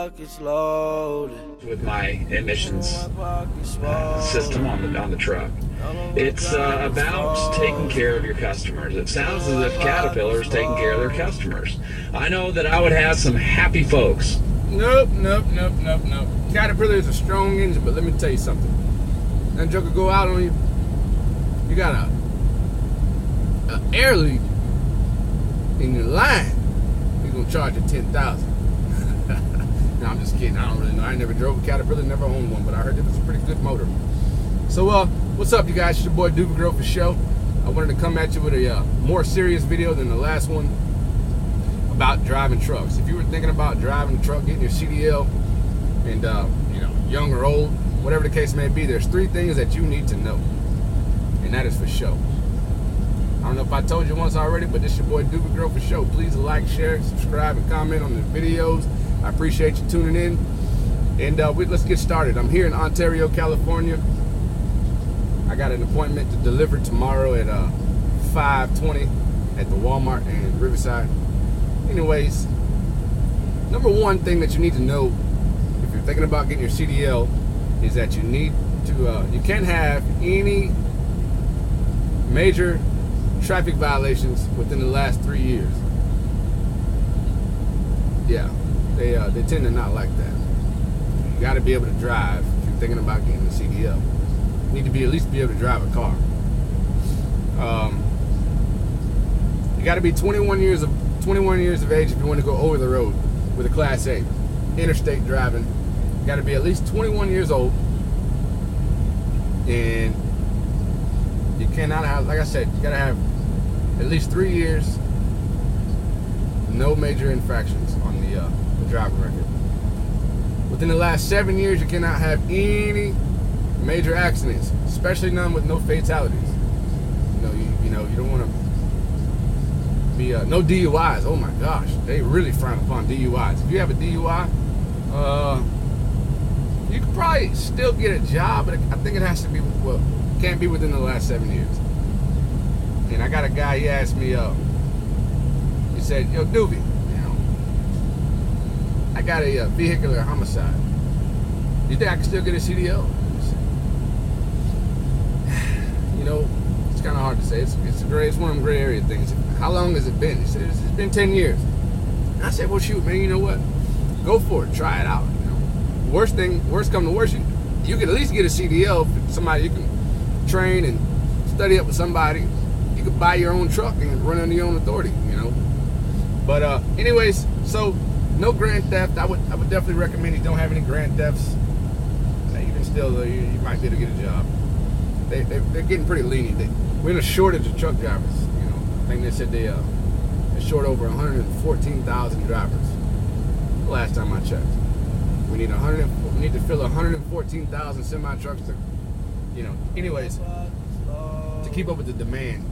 pockets loaded. With my emissions system on the truck. It's about taking care of your customers. It sounds as if Caterpillar is taking care of their customers. I know that I would have some happy folks. Nope. Caterpillar is a strong engine, but let me tell you something. That joker go out on you. You got a air leak in your line. He's gonna charge you $10,000. No, I'm just kidding. I don't really know. I never drove a Caterpillar, never owned one, but I heard it was a pretty good motor. So, what's up, you guys? It's your boy Doobie Girl for show. I wanted to come at you with a more serious video than the last one about driving trucks. If you were thinking about driving a truck, getting your C.D.L, and young or old, whatever the case may be, there's 3 things that you need to know, and that is for show. I don't know if I told you once already, but this is your boy Doobie Girl for show. Please like, share, subscribe, and comment on the videos. I appreciate you tuning in. And let's get started. I'm here in Ontario, California. I got an appointment to deliver tomorrow at 5:20 at the Walmart in Riverside. Anyways, number one thing that you need to know if you're thinking about getting your C.D.L is that you need to, you can't have any major traffic violations within the last 3 years. Yeah, they tend to not like that. You got to be able to drive if you're thinking about getting a C.D.L. You need to at least be able to drive a car. You got to be 21 years of age if you want to go over the road with a Class A interstate driving. You got to be at least 21 years old, and you cannot have, like I said, you got to have at least 3 years, no major infractions on the driving record. Within the last 7 years, you cannot have any major accidents, especially none with no fatalities. You don't want to be no DUIs. Oh my gosh, they really frown upon DUIs. If you have a DUI, you could probably still get a job, but I think it has to be, can't be within the last 7 years. And I got a guy, he asked me, he said, yo, Doobie, I got a vehicular homicide. You think I can still get a C.D.L? It's kind of hard to say. It's one of them gray area things. How long has it been? He said, it's been 10 years. And I said, well, shoot, man, you know what? Go for it. Try it out. Worst come to worst, you can at least get a C.D.L. Somebody you can train and study up with somebody. You could buy your own truck and run under your own authority, But anyways, so no grand theft. I would definitely recommend you don't have any grand thefts. Even still, though, you might be able to get a job. They're getting pretty lenient. We're in a shortage of truck drivers. I think they said they're short over 114,000 drivers. Last time I checked, we need to fill 114,000 semi trucks to, anyways, to keep up with the demand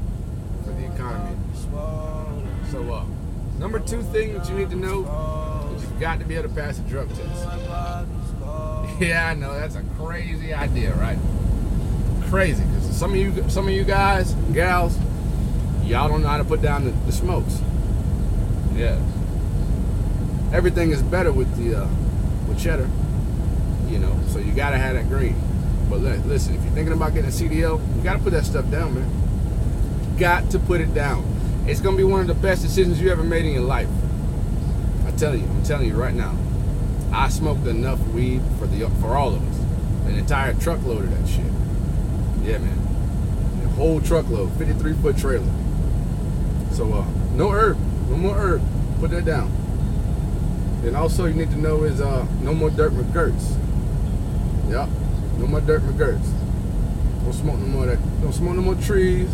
for the economy. So, number 2 thing that you need to know is you've got to be able to pass a drug test. Yeah, I know, that's a crazy idea, right? Crazy, because some of you guys and gals, y'all don't know how to put down the smokes. Yeah. Everything is better with cheddar, so you got to have that green. But listen, if you're thinking about getting a C.D.L, you got to put that stuff down, man. Got to put it down. It's going to be one of the best decisions you ever made in your life. I'm telling you right now. I smoked enough weed for all of us. An entire truckload of that shit. Yeah, man. A whole truckload, 53-foot trailer. So, no herb. No more herb. Put that down. And also you need to know is no more dirt McGurts. Yep. No more dirt McGurts. Don't smoke no more of that. Don't smoke no more trees.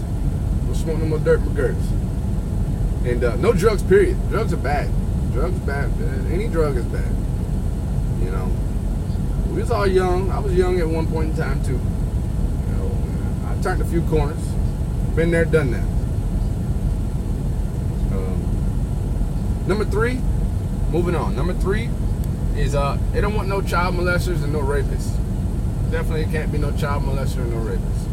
Don't smoke no more dirt McGurts. And no drugs, period. Drugs are bad. Drugs bad. Any drug is bad. We was all young. I was young at one point in time too. I turned a few corners. Been there, done that. Number 3, moving on. Number 3 is they don't want no child molesters and no rapists. Definitely can't be no child molester and no rapists.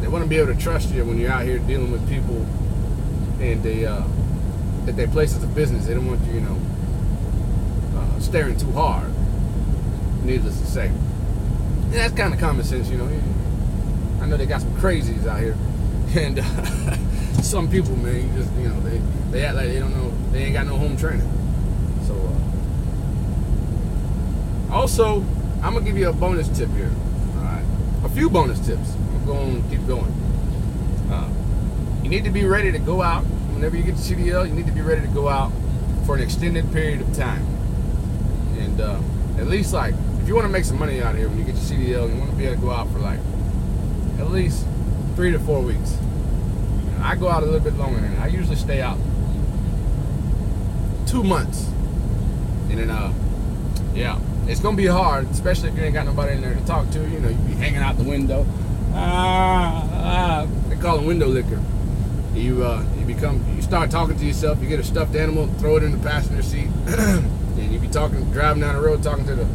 They want to be able to trust you when you're out here dealing with people, and they that they place as a business. They don't want you, staring too hard. Needless to say, and that's kind of common sense, I know they got some crazies out here, and some people, man, you just, they act like they don't know, they ain't got no home training. So, also, I'm gonna give you a bonus tip here. All right, a few bonus tips. I'm going to keep going. You need to be ready to go out whenever you get to C.D.L. You need to be ready to go out for an extended period of time, and at least like if you want to make some money out here when you get to C.D.L., you want to be able to go out for like at least 3 to 4 weeks. I go out a little bit longer than that. I usually stay out 2 months. And then, it's going to be hard, especially if you ain't got nobody in there to talk to. You be hanging out the window. They call it window liquor. You start talking to yourself. You get a stuffed animal, throw it in the passenger seat. And you be driving down the road, talking to the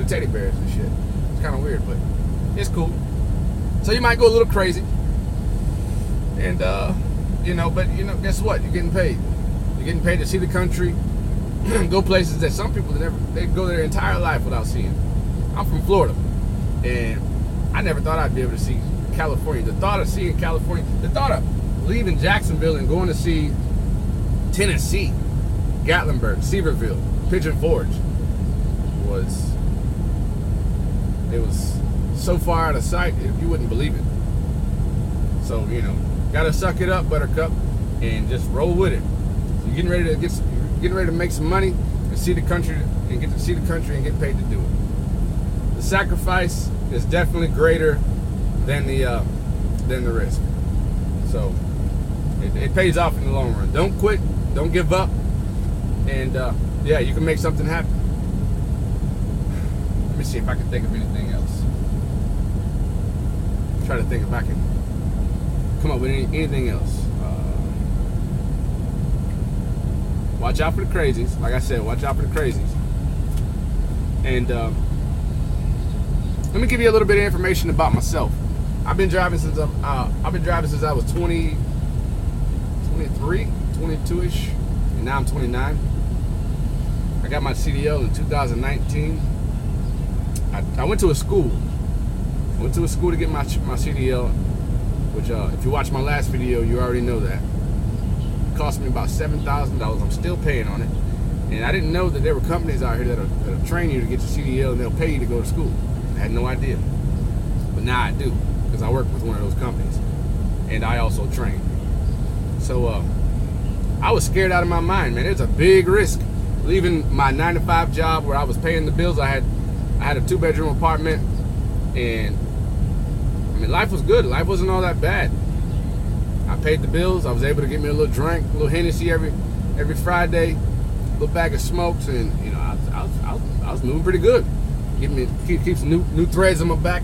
teddy bears and shit. It's kind of weird, but it's cool. So you might go a little crazy, and guess what? You're getting paid. You're getting paid to see the country, go places that some people they go their entire life without seeing. I'm from Florida, and I never thought I'd be able to see California. The thought of seeing California, the thought of leaving Jacksonville and going to see Tennessee, Gatlinburg, Sevierville, Pigeon Forge was so far out of sight, you wouldn't believe it. So, gotta suck it up, Buttercup, and just roll with it. You're getting ready to make some money and see the country, and get to see the country and get paid to do it. The sacrifice is definitely greater than the risk. So it pays off in the long run. Don't quit, don't give up, and you can make something happen. Let me see if I can think of anything else. Try to think if I can come up with anything else. Watch out for the crazies. Like I said, watch out for the crazies. And let me give you a little bit of information about myself. I've been driving since I was 23, 22-ish, and now I'm 29. I got my C.D.L. in 2019. I went to a school. I went to a school to get my C.D.L., which if you watch my last video, you already know that. It cost me about $7,000. I'm still paying on it. And I didn't know that there were companies out here that'll train you to get your C.D.L. and they'll pay you to go to school. I had no idea. But now I do, because I work with one of those companies. And I also train. So I was scared out of my mind, man. It's a big risk. Leaving my 9-to-5 job where I was paying the bills. I had a 2-bedroom apartment, and life was good. Life wasn't all that bad. I paid the bills. I was able to get me a little drink, a little Hennessy every Friday, a little bag of smokes, and I was moving pretty good. Keep some new threads on my back,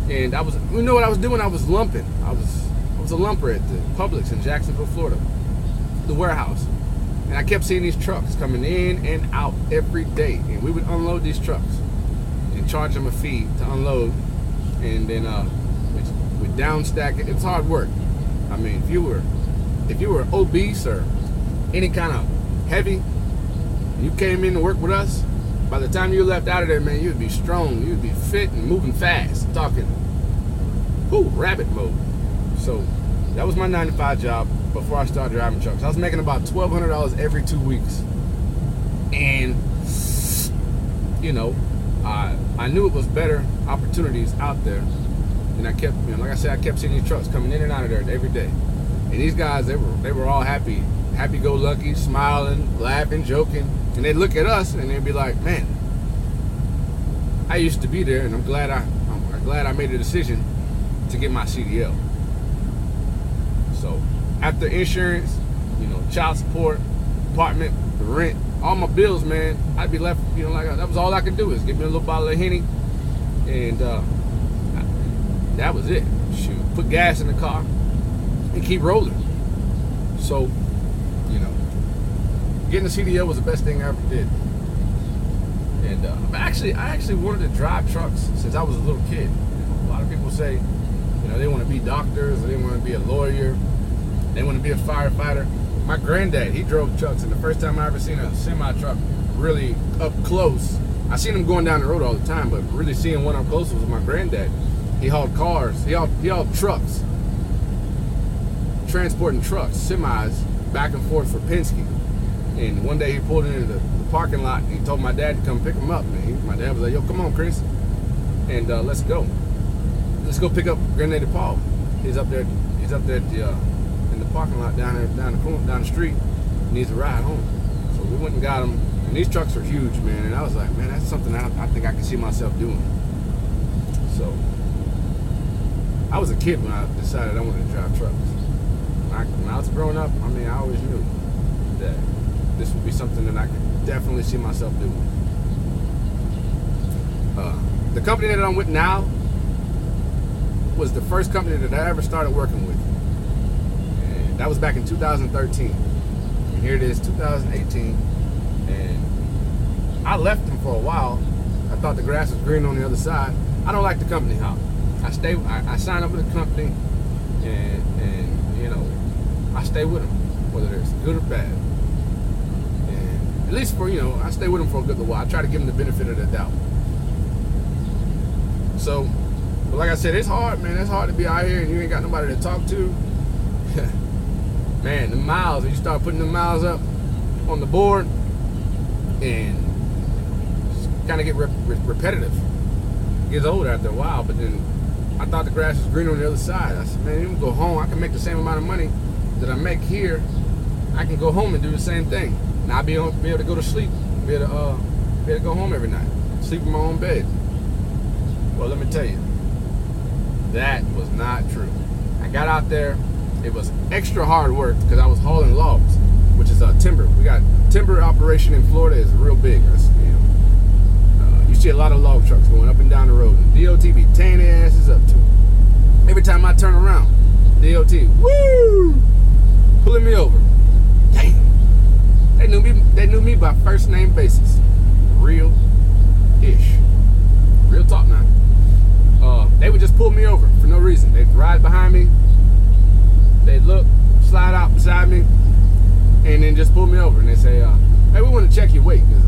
and you know what I was doing? I was lumping. I was a lumper at the Publix in Jacksonville, Florida, the warehouse, and I kept seeing these trucks coming in and out every day, and we would unload these trucks and charge them a fee to unload, and then we'd down stack it. It was hard work. If you were obese or any kind of heavy, and you came in to work with us, by the time you left out of there, man, you'd be strong, you'd be fit and moving fast, talking rabbit mode. So that was my 9-to-5 job before I started driving trucks. I was making about $1,200 every 2 weeks, and I knew it was better opportunities out there. And I kept, like I said, I kept seeing these trucks coming in and out of there every day. And these guys, they were all happy-go-lucky, smiling, laughing, joking. And they'd look at us and they'd be like, "Man, I used to be there, and I'm glad I made a decision to get my C.D.L." So after insurance, child support, apartment, the rent, all my bills, man, I'd be left, that was all I could do is get me a little bottle of Henny, and that was it. Shoot, put gas in the car and keep rolling. So, getting a C.D.L. was the best thing I ever did. And I actually wanted to drive trucks since I was a little kid. A lot of people say, they want to be doctors, or they want to be a lawyer, they want to be a firefighter. my granddad, he drove trucks, and the first time I ever seen a semi-truck really up close, I seen him going down the road all the time, but really seeing one up close was with my granddad. He hauled cars, he hauled trucks, transporting trucks, semis, back and forth for Penske. And one day he pulled into the parking lot, and he told my dad to come pick him up. And my dad was like, yo, come on, Chris, and let's go pick up Granddaddy Paul. He's up there in the parking lot down the street. He needs a ride home. So we went and got him. And these trucks are huge, man. And I was like, man, that's something I think I can see myself doing. So I was a kid when I decided I wanted to drive trucks. When I was growing up, I mean, I always knew that this would be something that I could definitely see myself doing. The company that I'm with now was the first company that I ever started working with. And that was back in 2013. And here it is, 2018. And I left them for a while. I thought the grass was green on the other side. I don't like the company hop. I signed up with the company, and you know, I stay with them, whether it's good or bad. And at least I stay with them for a good while. I try to give them the benefit of the doubt. So, but like I said, it's hard, man. It's hard to be out here and you ain't got nobody to talk to. Man, the miles, when you start putting the miles up on the board, and kind of get repetitive. It gets old after a while, but then I thought the grass was green on the other side. I said, man, you can go home. I can make the same amount of money that I make here. I can go home and do the same thing. And I'll be able to go to sleep, be able to go home every night, sleep in my own bed. Well, let me tell you, that was not true. I got out there. It was extra hard work because I was hauling logs, which is timber. We got timber operation in Florida is real big. You see a lot of log trucks going up and down the road. And DOT be tearing their asses up too. Every time I turn around, DOT, woo, pulling me over. Dang. They knew me by first name basis. Real-ish. Real talk now. They would just pull me over for no reason. They'd ride behind me. They'd look, slide out beside me, and then just pull me over. And they say, hey, we want to check your weight. Because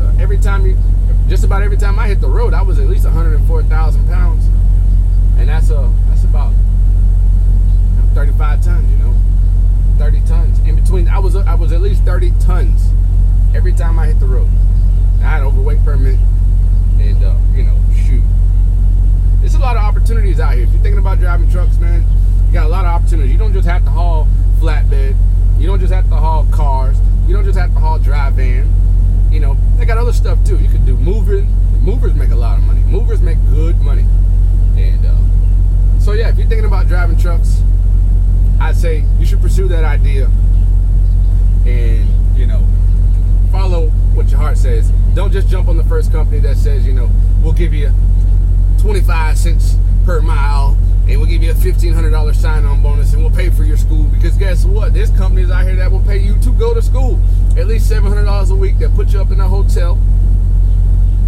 just about every time I hit the road, I was at least 104,000 pounds. And that's about 35 tons, 30 tons. In between, I was at least 30 tons every time I hit the road. I had an overweight permit, and shoot. There's a lot of opportunities out here. If you're thinking about driving trucks, man, you got a lot of opportunities. You don't just have to haul flatbed. You don't just have to haul cars. You don't just have to haul dry van. They got other stuff too. You can do moving. Movers make a lot of money. Movers make good money. And so yeah, if you're thinking about driving trucks, I'd say you should pursue that idea and follow what your heart says. Don't just jump on the first company that says, we'll give you 25 cents per mile and we'll give you a $1,500 sign-on bonus and we'll pay for your school. Because guess what? There's companies out here that will pay you to go to school. At least $700 a week. They'll put you up in a hotel.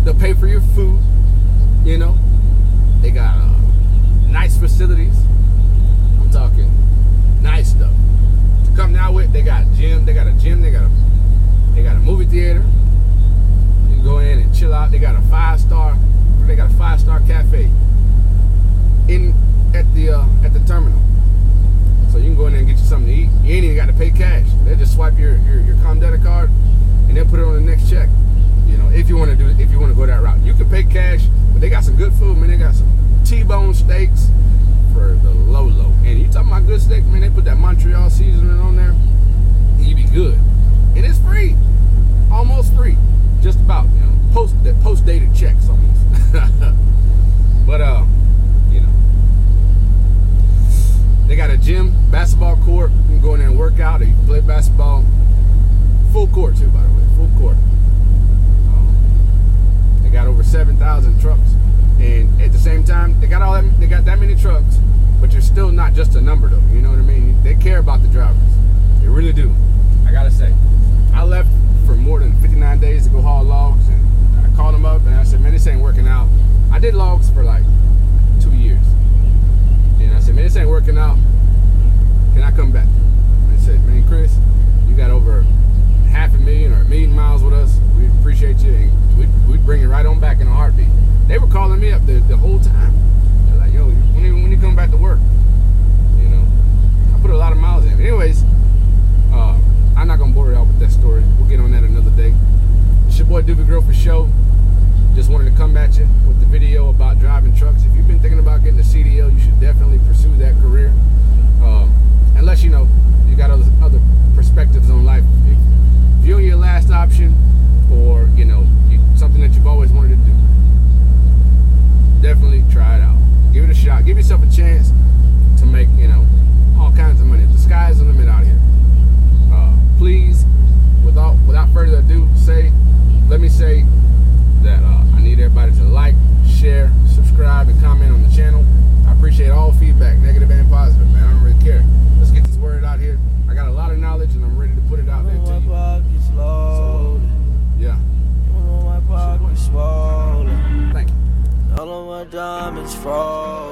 They'll pay for your food. They got nice facilities. I'm talking nice stuff. The company I with, they got gym. They got a gym. They got a movie theater. You can go in and chill out. They got a 5-star cafe at the terminal. So you can go in there and get you something to eat. You ain't even got to pay cash. They'll just swipe your Comdata card and they'll put it on the next check. If you want to go that route, you can pay cash, but they got some good food, man. They got some T-bone steaks for the low. And you talking about good steak, man? They put that Montreal seasoning on there, and you be good. And it's free, almost free, just about. Post-dated checks almost. But they got a gym, basketball court. You can go in there and work out, or you can play basketball. Full court too, by the way, full court. They got over 7,000 trucks, and at the same time, they got that many trucks, but you're still not just a number, though. You know what I mean? They care about the drivers. They really do. I gotta say, I left for more than 59 days to go haul logs, and I called them up and I said, man, this ain't working out. I did logs for like 2 years, said, man, this ain't working out. Can I come back? And they said, man, Chris, you got over the whole time. They're like, yo, when you come back to work? You know, I put a lot of miles in. Anyways, I'm not gonna bore y'all with that story. We'll get on that another day. It's your boy Doobie Grill for show. Just wanted to come at you with the video about driving trucks. If you've been thinking about getting a C.D.L, you should definitely pursue that career. Unless you got other perspectives on life. If you're your last option, or something that you've always wanted to do, definitely try it out. Give it a shot. Give yourself a chance to make all kinds of money. The sky's the limit out here. Please, without further ado, let me say that I need everybody to like, share, subscribe, and comment on the channel. I appreciate all feedback, negative and positive, man. I don't really care. Let's get this word out here. I got a lot of knowledge, and I'm ready to put it out there to you. So, yeah. My pockets swollen. Thank you. All of my diamonds froze.